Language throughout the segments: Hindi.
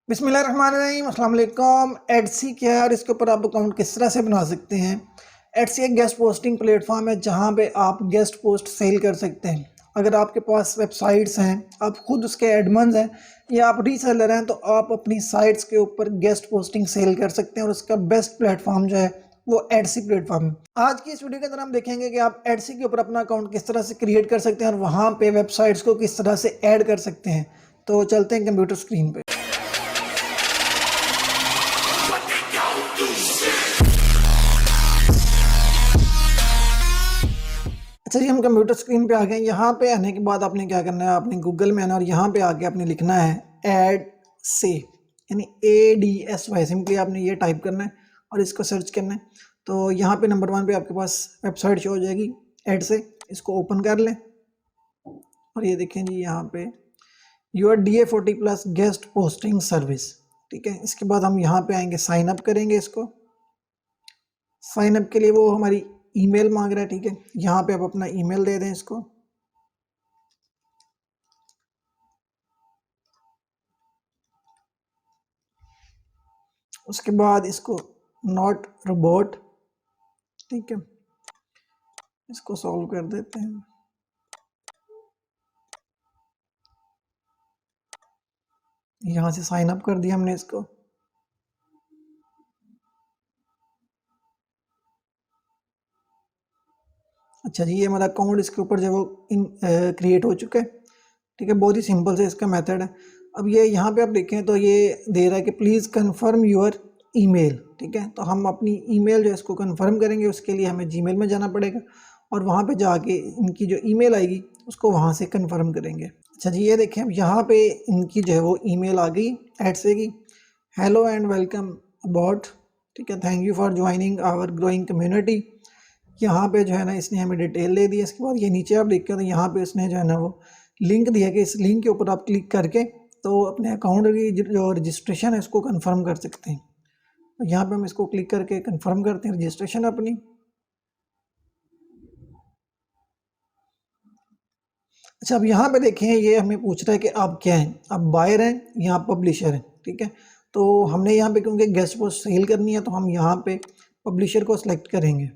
बिस्मिल्लाहिर्रहमानिर्रहीम, अस्सलाम वालेकुम। एडसी क्या है और इसके ऊपर आप अकाउंट किस तरह से बना सकते हैं। एडसी एक गेस्ट पोस्टिंग प्लेटफॉर्म है जहां पे आप गेस्ट पोस्ट सेल कर सकते हैं। अगर आपके पास वेबसाइट्स हैं, आप खुद उसके एडमन्स हैं या आप रीसेलर हैं, तो आप अपनी साइट्स के ऊपर गेस्ट पोस्टिंग सेल कर सकते हैं और उसका बेस्ट प्लेटफॉर्म जो है वो एडसी प्लेटफॉर्म है। आज की इस वीडियो के अंदर हम देखेंगे कि आप एडसी के ऊपर अपना अकाउंट किस तरह से क्रिएट कर सकते हैं और वहाँ पे वेबसाइट्स को किस तरह से ऐड कर सकते हैं। तो चलते हैं कंप्यूटर स्क्रीन पे। अच्छा जी, हम कंप्यूटर स्क्रीन पे आ गए। यहाँ पे आने के बाद आपने क्या करना है, आपने गूगल में आना और यहाँ पे आके आपने लिखना है एड से, यानी ADSY। सिंपली आपने ये टाइप करना है और इसको सर्च करना है। तो यहाँ पे नंबर 1 पे आपके पास वेबसाइट शो हो जाएगी एड से। इसको ओपन कर लें और ये देखें जी, यहाँ पे your DA40+ guest posting service. ठीक है, इसके बाद हम यहाँ पे आएंगे, साइन अप करेंगे। इसको साइन अप के लिए वो हमारी ईमेल मांग रहा है। ठीक है, यहाँ पे आप अपना ईमेल दे दें इसको। उसके बाद इसको नॉट रोबोट, ठीक है, इसको सॉल्व कर देते हैं। यहाँ से साइन अप कर दिया हमने इसको। अच्छा जी, ये हमारा अकाउंट इसके ऊपर जो वो क्रिएट हो चुका है। ठीक है, बहुत ही सिंपल से इसका मेथड है। अब ये यहाँ पे आप देखें तो ये दे रहा है कि प्लीज़ कंफर्म योर ईमेल। ठीक है, तो हम अपनी ईमेल जो है इसको कंफर्म करेंगे। उसके लिए हमें जीमेल में जाना पड़ेगा और वहाँ पे जाके इनकी जो ईमेल आएगी उसको वहाँ से कंफर्म करेंगे। अच्छा जी, ये देखें अब यहाँ पे इनकी जो है वो ईमेल आ गई एड से की, हेलो एंड वेलकम अबाउट। ठीक है, thank you for joining our growing community. यहाँ पे जो है ना इसने हमें डिटेल दे दी। इसके बाद ये नीचे आप देखते हो तो यहाँ पे इसने जो है ना वो लिंक दिया कि इस लिंक के ऊपर आप क्लिक करके तो अपने अकाउंट की जो रजिस्ट्रेशन है इसको कंफर्म कर सकते हैं। तो यहाँ पे हम इसको क्लिक करके कंफर्म करते हैं रजिस्ट्रेशन अपनी। अच्छा, अब यहाँ पे देखें, ये हमें पूछ रहा है कि आप क्या हैं, आप बायर हैं या आप पब्लिशर हैं। ठीक है, तो हमने यहाँ पे क्योंकि गेस्ट पोस्ट सेल करनी है तो हम यहाँ पे पब्लिशर को सिलेक्ट करेंगे।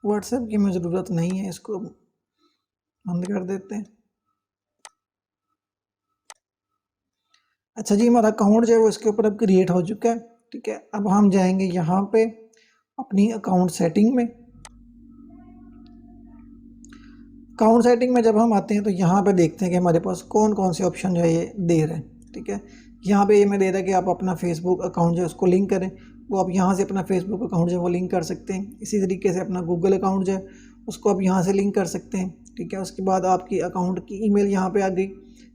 व्हाट्सएप की हमें ज़रूरत नहीं है, इसको बंद कर देते हैं। अच्छा जी, हमारा अकाउंट जो है वो इसके ऊपर अब क्रिएट हो चुका है। ठीक है, अब हम जाएंगे यहाँ पे अपनी अकाउंट सेटिंग में। अकाउंट सेटिंग में जब हम आते हैं तो यहाँ पे देखते हैं कि हमारे पास कौन कौन से ऑप्शन जो है ये दे रहे हैं। ठीक है, यहाँ पे ये मैं दे रहा है कि आप अपना फेसबुक अकाउंट जो है उसको लिंक करें। वो आप यहाँ से अपना फेसबुक अकाउंट जो है वो लिंक कर सकते हैं। इसी तरीके से अपना गूगल अकाउंट जो है उसको आप यहाँ से लिंक कर सकते हैं। ठीक है, उसके बाद आपकी अकाउंट की ईमेल यहाँ पे आ गई।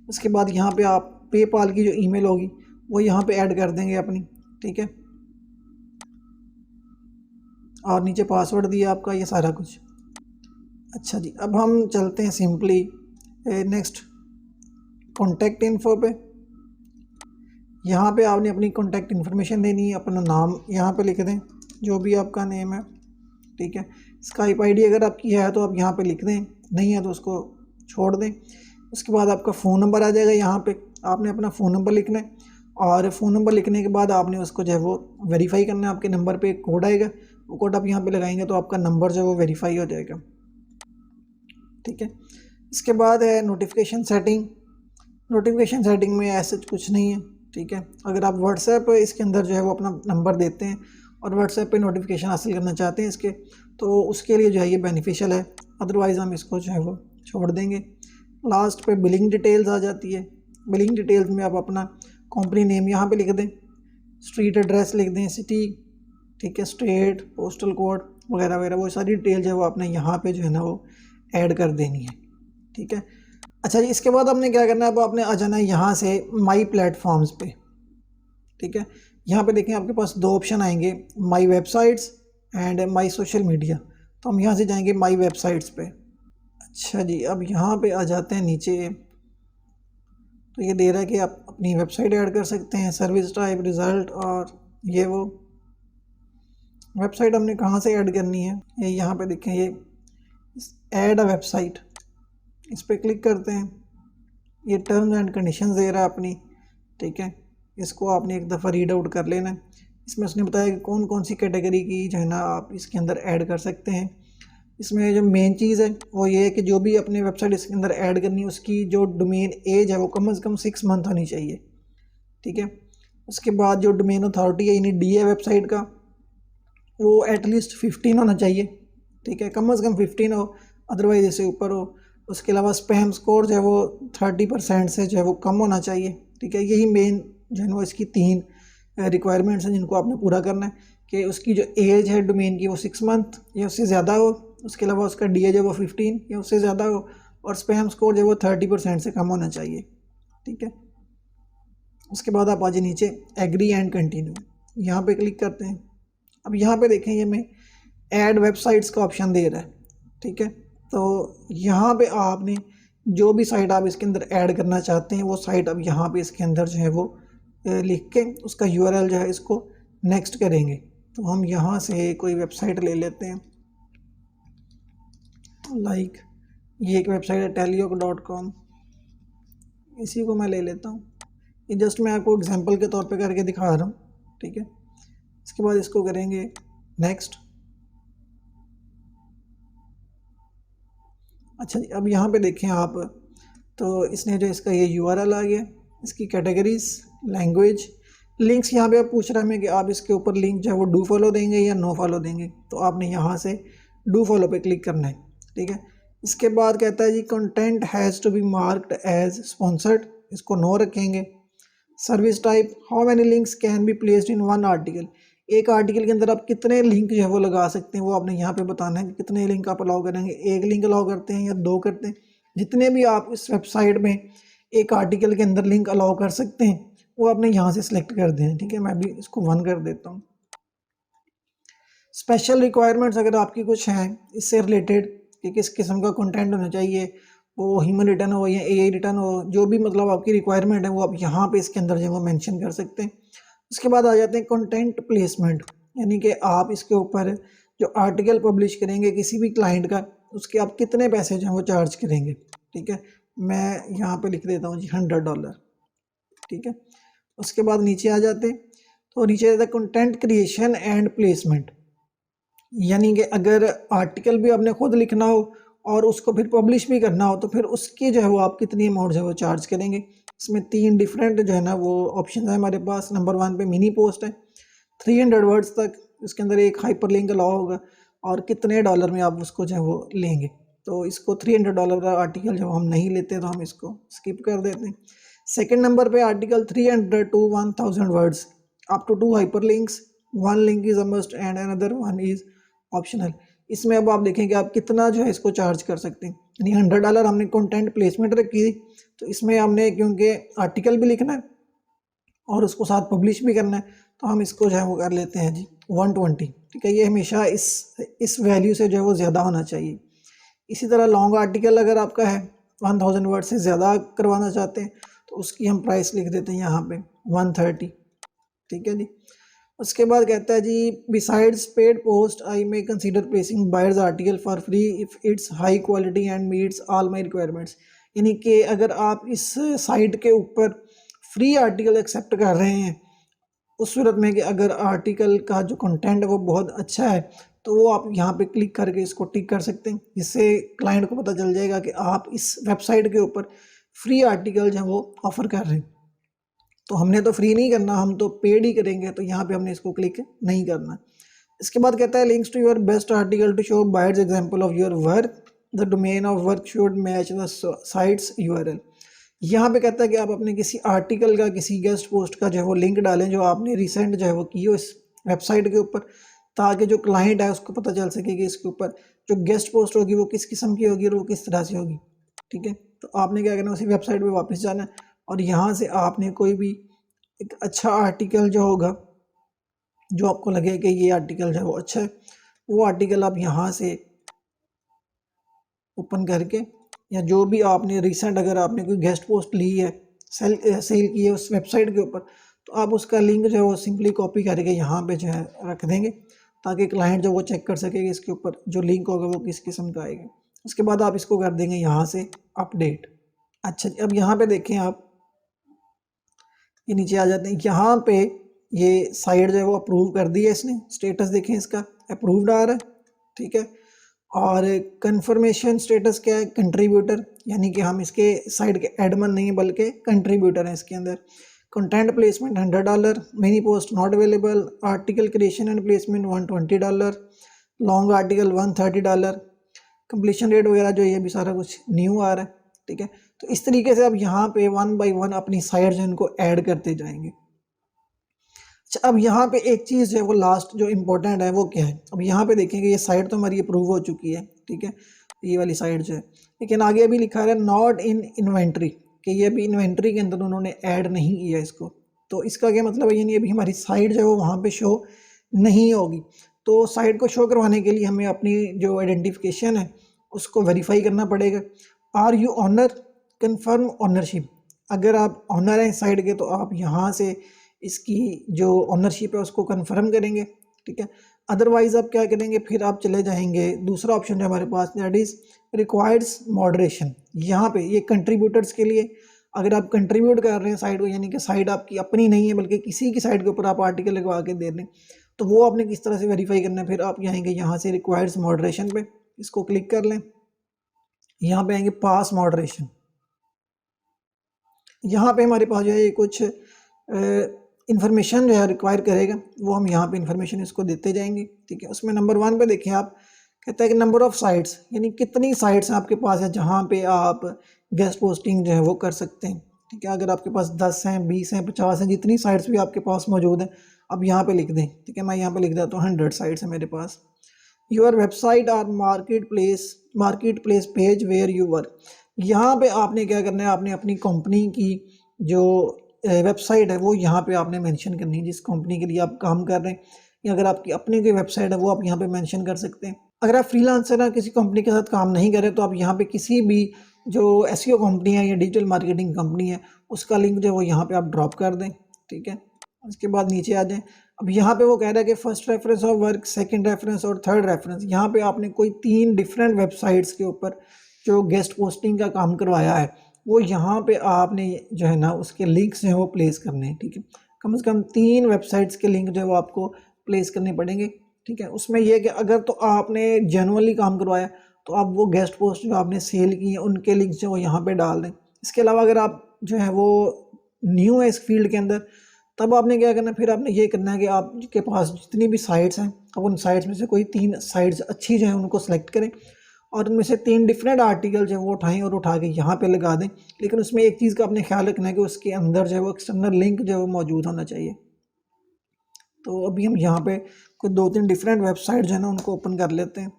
उसके बाद यहाँ पे आप पेपाल की जो ईमेल होगी वो यहाँ पे ऐड कर देंगे अपनी। ठीक है, और नीचे पासवर्ड दिया आपका, ये सारा कुछ। अच्छा जी, अब हम चलते हैं सिंपली नेक्स्ट कॉन्टैक्ट इन्फो पे। यहाँ पे आपने अपनी कॉन्टैक्ट इन्फॉर्मेशन देनी है, अपना नाम यहाँ पे लिख दें जो भी आपका नेम है। ठीक है, स्काइप आईडी अगर आपकी है तो आप यहाँ पे लिख दें, नहीं है तो उसको छोड़ दें। उसके बाद आपका फ़ोन नंबर आ जाएगा। यहाँ पे आपने अपना फ़ोन नंबर लिखना है और फ़ोन नंबर लिखने के बाद आपने उसको जो है वो वेरीफाई करना है। आपके नंबर पे एक कोड आएगा, वो कोड आप यहाँ पे लगाएंगे तो आपका नंबर जो है वो वेरीफाई हो जाएगा। ठीक है, इसके बाद है नोटिफिकेशन सेटिंग। नोटिफिकेशन सेटिंग में ऐसा कुछ नहीं है। ठीक है, अगर आप व्हाट्सएप इसके अंदर जो है वो अपना नंबर देते हैं और व्हाट्सएप पे नोटिफिकेशन हासिल करना चाहते हैं इसके, तो उसके लिए जो है ये बेनिफिशियल है। अदरवाइज़ हम इसको जो है वो छोड़ देंगे। लास्ट पे बिलिंग डिटेल्स आ जाती है। बिलिंग डिटेल्स में आप अपना कंपनी नेम यहाँ पे लिख दें, स्ट्रीट एड्रेस लिख दें, सिटी, ठीक है, स्टेट, पोस्टल कोड वगैरह वगैरह, वो सारी डिटेल जो है वो आपने यहाँ पे जो है ना वो ऐड कर देनी है। ठीक है, अच्छा जी, इसके बाद आपने क्या करना है, अब आपने आ जाना है यहाँ से माई प्लेटफॉर्म्स पे। ठीक है, यहाँ पे देखें आपके पास दो ऑप्शन आएंगे, my websites and my social media. तो हम यहाँ से जाएंगे माई वेबसाइट्स पे। अच्छा जी, अब यहाँ पे आ जाते हैं नीचे, तो ये दे रहा है कि आप अपनी वेबसाइट ऐड कर सकते हैं, सर्विस टाइप, रिज़ल्ट और ये वो। वेबसाइट हमने कहाँ से ऐड करनी है, ये यहाँ पे देखें, ये ऐड अ वेबसाइट, इस पर क्लिक करते हैं। ये टर्म्स एंड कंडीशंस दे रहा है अपनी, ठीक है। इसको आपने एक दफ़ा रीड आउट कर लेना है। इसमें उसने बताया कि कौन कौन सी कैटेगरी की जो है ना आप इसके अंदर ऐड कर सकते हैं। इसमें जो मेन चीज़ है वो ये है कि जो भी अपनी वेबसाइट इसके अंदर ऐड करनी है उसकी जो डोमेन एज है वो कम से कम 6 मंथ होनी चाहिए, ठीक है। उसके बाद जो डोमेन अथॉरिटी है यानी DA वेबसाइट का वो एटलीस्ट 15 होना चाहिए, ठीक है, कम से कम 15 हो, अदरवाइज इससे ऊपर हो। उसके अलावा स्पैम स्कोर जो है वो 30% से जो है वो कम होना चाहिए, ठीक है। यही मेन जो है वो इसकी 3 रिक्वायरमेंट्स हैं जिनको आपने पूरा करना है कि उसकी जो एज है डोमेन की वो 6 मंथ या उससे ज़्यादा हो। उसके अलावा उसका DA जो वो 15 या उससे ज़्यादा हो, और स्पैम स्कोर जो वो 30% से कम होना चाहिए, ठीक है। उसके बाद आप आ जाए नीचे एग्री एंड कंटिन्यू, यहाँ पे क्लिक करते हैं। अब यहाँ पे देखें ये मैं ऐड वेबसाइट्स का ऑप्शन दे रहा है, ठीक है। तो यहाँ पे आपने जो भी साइट आप इसके अंदर ऐड करना चाहते हैं वो साइट अब यहाँ पे इसके अंदर जो है वो लिख के उसका URL जो है इसको नेक्स्ट करेंगे। तो हम यहाँ से कोई वेबसाइट ले लेते हैं, लाइक ये एक वेबसाइट है Telyok.com, इसी को मैं ले लेता हूँ। ये जस्ट मैं आपको एग्जांपल के तौर पे करके दिखा रहा हूँ, ठीक है। इसके बाद इसको करेंगे नेक्स्ट। अच्छा जी, अब यहाँ पे देखें आप, तो इसने जो इसका ये URL आ गया, इसकी कैटेगरीज, लैंग्वेज, लिंक्स यहाँ पे आप पूछ रहा है हमें कि आप इसके ऊपर लिंक जो है वो डू फॉलो देंगे या नो फॉलो देंगे। तो आपने यहाँ से डू फॉलो पे क्लिक करना है, ठीक है। इसके बाद कहता है जी content has to be marked as sponsored, इसको नो रखेंगे। Service type, how many links can be placed in one article, एक आर्टिकल के अंदर आप कितने लिंक जो है वो लगा सकते हैं वो आपने यहाँ पे बताना है कि कितने लिंक आप अलाउ करेंगे, एक लिंक अलाउ करते हैं या 2 करते हैं। जितने भी आप इस वेबसाइट में एक आर्टिकल के अंदर लिंक अलाउ कर सकते हैं वो आपने यहाँ से सिलेक्ट कर दें, ठीक है। मैं भी इसको 1 कर देता हूँ। स्पेशल रिक्वायरमेंट्स अगर आपकी कुछ हैं इससे रिलेटेड कि किस किस्म का कंटेंट होना चाहिए, वो ह्यूमन रिटर्न हो या AI रिटर्न हो, जो भी मतलब आपकी रिक्वायरमेंट है वो आप यहाँ पे इसके अंदर जो है वो मेंशन कर सकते हैं। उसके बाद आ जाते हैं कंटेंट प्लेसमेंट, यानी कि आप इसके ऊपर जो आर्टिकल पब्लिश करेंगे किसी भी क्लाइंट का उसके आप कितने पैसे जो हैं वो चार्ज करेंगे, ठीक है। मैं यहाँ पे लिख देता हूँ जी $100, ठीक है। उसके बाद नीचे आ जाते हैं, तो नीचे आता है कंटेंट क्रिएशन एंड प्लेसमेंट, यानी कि अगर आर्टिकल भी आपने खुद लिखना हो और उसको फिर पब्लिश भी करना हो तो फिर उसकी जो है वो आप कितनी अमाउंट जो है वो चार्ज करेंगे। इसमें 3 डिफरेंट जो है ना वो ऑप्शन है हमारे पास। नंबर 1 पे मिनी पोस्ट है 300 वर्ड्स तक, इसके अंदर एक हाइपर लिंक अलाउ होगा और कितने डॉलर में आप उसको जो है वो लेंगे। तो इसको $300 का आर्टिकल जब हम नहीं लेते तो हम इसको स्किप कर देते हैं। सेकेंड नंबर पे article 300 to 1000 words up to 2 hyperlinks, 1 link is a must and another 1 is optional. इसमें अब आप देखें कि आप कितना जो है इसको चार्ज कर सकते हैं, यानी $100 हमने कंटेंट प्लेसमेंट रखी। तो इसमें हमने क्योंकि आर्टिकल भी लिखना है और उसको साथ पब्लिश भी करना है तो हम इसको जो है वो कर लेते हैं जी 120, ठीक है। ये हमेशा इस वैल्यू से जो है वो ज़्यादा होना चाहिए। इसी तरह लॉन्ग आर्टिकल अगर आपका है 1000 वर्ड से ज़्यादा करवाना चाहते हैं तो उसकी हम प्राइस लिख देते हैं यहाँ पे 130, ठीक है जी। उसके बाद कहता है जी besides paid post I may consider placing buyers article for free if it's high quality and meets all my requirements, यानी कि अगर आप इस साइट के ऊपर फ्री आर्टिकल एक्सेप्ट कर रहे हैं उस सूरत में कि अगर आर्टिकल का जो कंटेंट है वो बहुत अच्छा है तो वो आप यहाँ पे क्लिक करके इसको टिक कर सकते हैं, जिससे क्लाइंट को पता चल जाएगा कि आप इस वेबसाइट के ऊपर फ्री आर्टिकल जो है वो ऑफ़र कर रहे हैं। तो हमने तो फ्री नहीं करना, हम तो पेड ही करेंगे, तो यहाँ पे हमने इसको क्लिक नहीं करना। इसके बाद कहता है links to your best article to show buyers example of your work, the domain of work should match the site's URL। यहाँ पे कहता है कि आप अपने किसी आर्टिकल का किसी गेस्ट पोस्ट का जो है वो लिंक डालें जो आपने रिसेंट जो है वो की हो इस वेबसाइट के ऊपर, ताकि जो क्लाइंट है उसको पता चल सके कि इसके ऊपर जो गेस्ट पोस्ट होगी वो किस किस्म की होगी और वो किस तरह से होगी, ठीक है। तो आपने क्या करना है, उसी वेबसाइट पे वापस जाना है और यहाँ से आपने कोई भी एक अच्छा आर्टिकल जो होगा जो आपको लगे कि ये आर्टिकल जो है वो अच्छा है वो आर्टिकल आप यहाँ से ओपन करके, या जो भी आपने रिसेंट अगर आपने कोई गेस्ट पोस्ट ली है सेल की है उस वेबसाइट के ऊपर तो आप उसका लिंक जो है वो सिंपली कॉपी करके यहाँ पे जो है रख देंगे ताकि क्लाइंट जो वो चेक कर सके कि इसके ऊपर जो लिंक होगा वो किस किस्म का आएगा। उसके बाद आप इसको कर देंगे यहाँ से अपडेट। अच्छा अब यहाँ पे देखें आप, ये नीचे आ जाते हैं, यहाँ पे ये साइट जो है वो अप्रूव कर दी है इसने, स्टेटस देखें इसका अप्रूव्ड आ रहा है, ठीक है। और कंफर्मेशन स्टेटस क्या है, कंट्रीब्यूटर, यानी कि हम इसके साइड के एडमन नहीं है बल्कि कंट्रीब्यूटर हैं इसके अंदर। Content placement $100, mini post not available, article creation and placement $120, long article $130, completion rate वगैरह जो ये भी सारा कुछ न्यू आ रहा है, ठीक है। तो इस तरीके से आप यहाँ पे 1 बाय 1 अपनी साइट जो इनको ऐड करते जाएंगे। अच्छा अब यहाँ पे एक चीज़ जो है वो लास्ट जो इम्पोर्टेंट है वो क्या है, अब यहाँ पे देखेंगे ये साइट तो हमारी अप्रूव हो चुकी है, ठीक है, ये वाली साइट जो है, लेकिन आगे अभी लिखा है नॉट इन इन्वेंट्री, कि ये अभी इन्वेंट्री के अंदर उन्होंने ऐड नहीं किया इसको। तो इसका क्या मतलब है, यानी अभी हमारी साइट जो है वो वहाँ पे शो नहीं होगी। तो साइट को शो करवाने के लिए हमें अपनी जो आइडेंटिफिकेशन है उसको वेरीफाई करना पड़ेगा। Are you owner, confirm ownership, अगर आप ऑनर हैं साइट के तो आप यहाँ से इसकी जो ऑनरशिप है उसको कंफर्म करेंगे, ठीक है। अदरवाइज आप क्या करेंगे, फिर आप चले जाएंगे दूसरा ऑप्शन जो हमारे पास दैट इज़ रिक्वायर्ड्स मॉडरेशन। यहाँ पे ये कंट्रीब्यूटर्स के लिए, अगर आप कंट्रीब्यूट कर रहे हैं साइट को, यानी कि साइट आपकी अपनी नहीं है बल्कि किसी की साइट के ऊपर आप आर्टिकल लगवा के दे रहे हैं, तो वो आपने किस तरह से वेरीफाई करना है। फिर आप आएंगे यहाँ से रिक्वायर्ड्स मॉडरेशन पे, इसको क्लिक कर लें, यहाँ पे आएंगे पास मॉडरेशन। यहाँ पे हमारे पास जो है कुछ इन्फॉर्मेशन जो है रिक्वायर करेगा, वो हम यहाँ पे इन्फॉर्मेशन इसको देते जाएंगे, ठीक है। उसमें नंबर 1 पे देखें आप, कहता है कि नंबर ऑफ़ साइट्स, यानी कितनी साइट्स आपके पास है जहाँ पे आप गेस्ट पोस्टिंग जो है वो कर सकते हैं, ठीक है। अगर आपके पास 10 हैं, 20 हैं, 50 हैं, जितनी साइट्स भी आपके पास मौजूद हैं, अब यहाँ पे लिख दें, ठीक है। मैं यहाँ पे लिख देता हूँ 100 साइट्स है मेरे पास। योर वेबसाइट और marketplace page where you work, यहाँ पे आपने क्या करना है, आपने अपनी कंपनी की जो वेबसाइट है वो यहाँ पे आपने मेंशन करनी है, जिस कंपनी के लिए आप काम कर रहे हैं, या अगर आपकी अपनी कोई वेबसाइट है वो आप यहाँ पे मेंशन कर सकते हैं। अगर आप फ्रीलांसर हैं, किसी कंपनी के साथ काम नहीं कर रहे, तो आप यहाँ पे किसी भी जो एसईओ कंपनी है या डिजिटल मार्केटिंग कंपनी है उसका लिंक जो है वो यहाँ पे आप ड्रॉप कर दें, ठीक है। उसके बाद नीचे आ जाएँ, अब यहाँ पे वो कह रहा है कि first reference of work, second reference और थर्ड रेफरेंस। यहाँ पे आपने कोई 3 डिफरेंट वेबसाइट्स के ऊपर जो गेस्ट पोस्टिंग का काम करवाया है, वो यहाँ पे आपने जो है ना उसके लिंक्स जो है वो प्लेस करने हैं, ठीक है। कम से कम 3 वेबसाइट्स के लिंक जो है वो आपको प्लेस करने पड़ेंगे, ठीक है। उसमें यह कि अगर तो आपने जेनुअनली काम करवाया तो आप वो गेस्ट पोस्ट जो आपने सेल की हैं उनके लिंक्स जो वो यहाँ पे डाल दें। इसके अलावा अगर आप जो है वो न्यू है इस फील्ड के अंदर, तब आपने क्या करना है, फिर आपने ये करना है कि आपके पास जितनी भी साइट्स हैं, अब उन साइट्स में से कोई 3 साइट्स अच्छी जो है उनको सेलेक्ट करें और उनमें से 3 डिफरेंट आर्टिकल जो है वो उठाएं और उठा के यहाँ पे लगा दें। लेकिन उसमें एक चीज़ का आपने ख्याल रखना है कि उसके अंदर जो है वो एक्सटर्नल लिंक जो है वो मौजूद होना चाहिए। तो अभी हम यहाँ पे कोई 2-3 डिफरेंट वेबसाइट जो है ना उनको ओपन कर लेते हैं।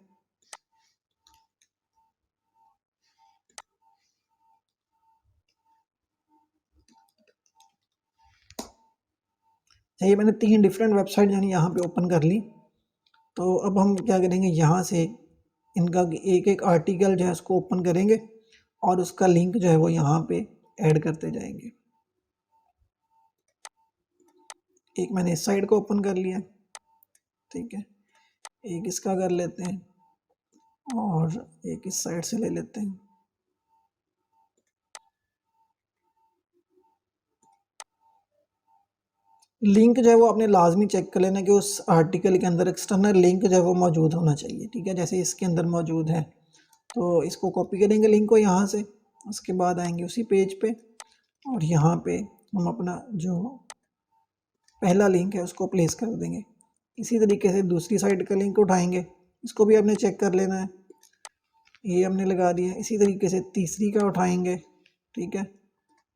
ये मैंने 3 डिफरेंट वेबसाइट यानी यहाँ पे ओपन कर ली। तो अब हम क्या करेंगे, यहाँ से इनका एक एक आर्टिकल जो है उसको ओपन करेंगे और उसका लिंक जो है वो यहाँ पे ऐड करते जाएंगे। एक मैंने इस साइड को ओपन कर लिया, ठीक है, एक इसका कर लेते हैं और एक इस साइड से ले लेते हैं। लिंक जो है वो आपने लाजमी चेक कर लेना कि उस आर्टिकल के अंदर एक्सटर्नल लिंक जो है वो मौजूद होना चाहिए, ठीक है। जैसे इसके अंदर मौजूद है तो इसको कॉपी करेंगे लिंक को यहाँ से, उसके बाद आएंगे उसी पेज पे और यहाँ पे हम अपना जो पहला लिंक है उसको प्लेस कर देंगे। इसी तरीके से दूसरी साइड का लिंक उठाएंगे, इसको भी आपने चेक कर लेना है, ये हमने लगा दिया। इसी तरीके से तीसरी का उठाएंगे, ठीक है,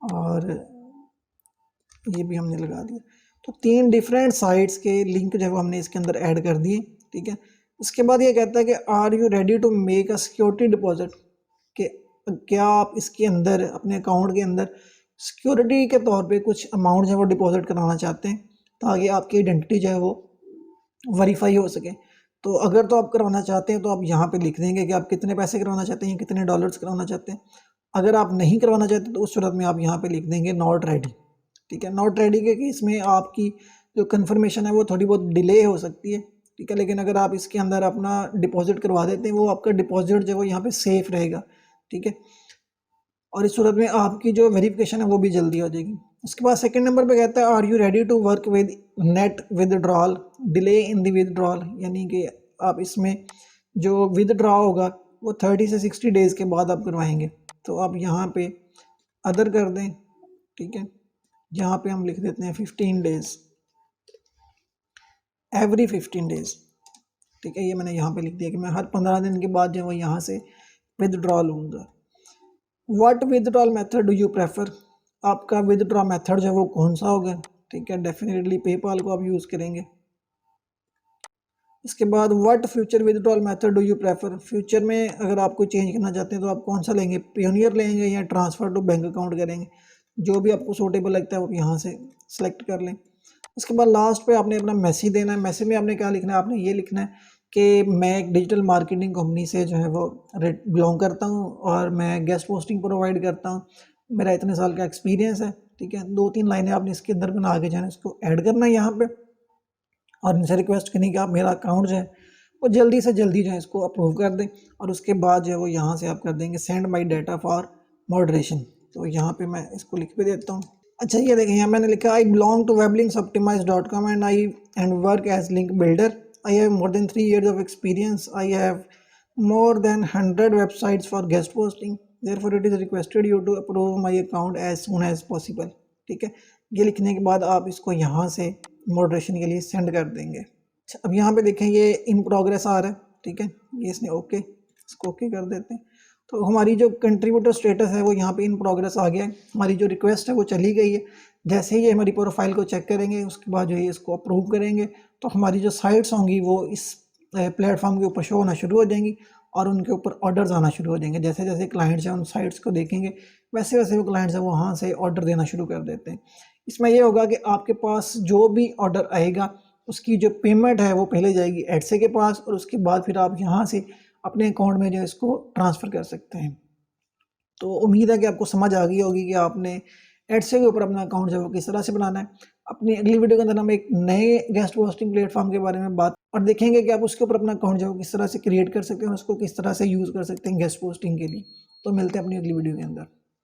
और ये भी हमने लगा दिया। तो 3 डिफरेंट साइट्स के लिंक जो है वो हमने इसके अंदर ऐड कर दिए, ठीक है। उसके बाद ये कहता है कि are you ready to make a security deposit, कि क्या आप इसके अंदर अपने अकाउंट के अंदर सिक्योरिटी के तौर पे कुछ अमाउंट जो है वो डिपॉजिट कराना चाहते हैं ताकि आपकी आइडेंटिटी जो है वो वेरीफाई हो सके। तो अगर तो आप करवाना चाहते हैं तो आप यहाँ पे लिख देंगे कि आप कितने पैसे करवाना चाहते हैं, कितने डॉलर्स करवाना चाहते हैं। अगर आप नहीं करवाना चाहते तो उस सूरत में आप यहाँ पे लिख देंगे नॉट रेडी, ठीक है। नॉट रेडी के केस में आपकी जो कन्फर्मेशन है वो थोड़ी बहुत डिले हो सकती है, ठीक है। लेकिन अगर आप इसके अंदर अपना डिपॉजिट करवा देते हैं, वो आपका डिपॉजिट जो है वो यहाँ पे सेफ रहेगा, ठीक है। और इस सूरत में आपकी जो वेरिफिकेशन है वो भी जल्दी हो जाएगी। उसके बाद सेकंड नंबर पे कहता है are you ready to work with net withdrawal delay in the withdrawal, यानी कि आप इसमें जो विदड्रॉ होगा वो 30 से 60 डेज़ के बाद आप करवाएंगे। तो आप यहाँ पे अदर कर दें, ठीक है। यहाँ पे हम लिख देते हैं 15 डेज़, एवरी 15 डेज़, ठीक है। ये मैंने यहाँ पे लिख दिया कि मैं हर 15 दिन के बाद जो है वो यहाँ से विदड्रॉ लूँगा। What withdrawal method do you prefer, आपका विदड्रॉ मेथड जो है वो कौन सा होगा, ठीक है। डेफिनेटली पेपाल को आप यूज़ करेंगे। इसके बाद what future withdrawal method do you prefer, future में अगर आप कोई चेंज करना चाहते हैं तो आप कौन सा लेंगे, पेयोनियर लेंगे या ट्रांसफ़र टू बैंक अकाउंट करेंगे, जो भी आपको सूटेबल लगता है वो यहाँ से सेलेक्ट कर लें। उसके बाद लास्ट पे आपने अपना मैसेज देना है। मैसेज में आपने क्या लिखना है, आपने ये लिखना है कि मैं एक डिजिटल मार्केटिंग कंपनी से जो है वो बिलोंग करता हूँ और मैं गेस्ट पोस्टिंग प्रोवाइड करता हूँ, मेरा इतने साल का एक्सपीरियंस है, ठीक है। 2-3 लाइनें आपने इसके अंदर बना के जाना, इसको ऐड करना है यहाँ पे और इनसे रिक्वेस्ट करनी कि आप मेरा अकाउंट जो है वो जल्दी से जल्दी जो है इसको अप्रूव कर दें। और उसके बाद जो है वो यहाँ से आप कर देंगे send my data for moderation. तो यहाँ पे मैं इसको लिख भी देता हूँ। अच्छा ये देखें, यहाँ मैंने लिखा I belong to weblinksoptimize.com and work as link builder, I have more than 3 years of experience, I have more than 100 websites for guest posting, therefore it is requested you to approve my account as soon as possible, ठीक है। ये लिखने के बाद आप इसको यहाँ से मॉडरेशन के लिए सेंड कर देंगे। अच्छा अब यहाँ पे देखें ये इन प्रोग्रेस आ रहा है, ठीक है। ये इसने ओके, इसको ओके कर देते हैं। तो हमारी जो कंट्रीब्यूटर स्टेटस है वो यहाँ पे इन प्रोग्रेस आ गया है, हमारी जो रिक्वेस्ट है वो चली गई है। जैसे ही ये हमारी प्रोफाइल को चेक करेंगे उसके बाद जो है इसको अप्रूव करेंगे तो हमारी जो साइट्स होंगी वो इस प्लेटफॉर्म के ऊपर शो होना शुरू हो जाएंगी और उनके ऊपर ऑर्डर्स आना शुरू हो जाएंगे। जैसे जैसे क्लाइंट्स हैं उन साइट्स को देखेंगे वैसे वैसे वो क्लाइंट्स हैं वहाँ से ऑर्डर देना शुरू कर देते हैं। इसमें ये होगा कि आपके पास जो भी ऑर्डर आएगा उसकी जो पेमेंट है वो पहले जाएगी एडसे के पास और उसके बाद फिर आप यहाँ से अपने अकाउंट में जो है इसको ट्रांसफ़र कर सकते हैं। तो उम्मीद है कि आपको समझ आ गई होगी कि आपने एडसे के ऊपर अपना अकाउंट जो है वो किस तरह से बनाना है। अपनी अगली वीडियो के अंदर हम एक नए गेस्ट पोस्टिंग प्लेटफॉर्म के बारे में बात और देखेंगे कि आप उसके ऊपर अपना अकाउंट जो है किस तरह से क्रिएट कर सकते हैं और उसको किस तरह से यूज़ कर सकते हैं गेस्ट पोस्टिंग के लिए। तो मिलते हैं अपनी अगली वीडियो के अंदर।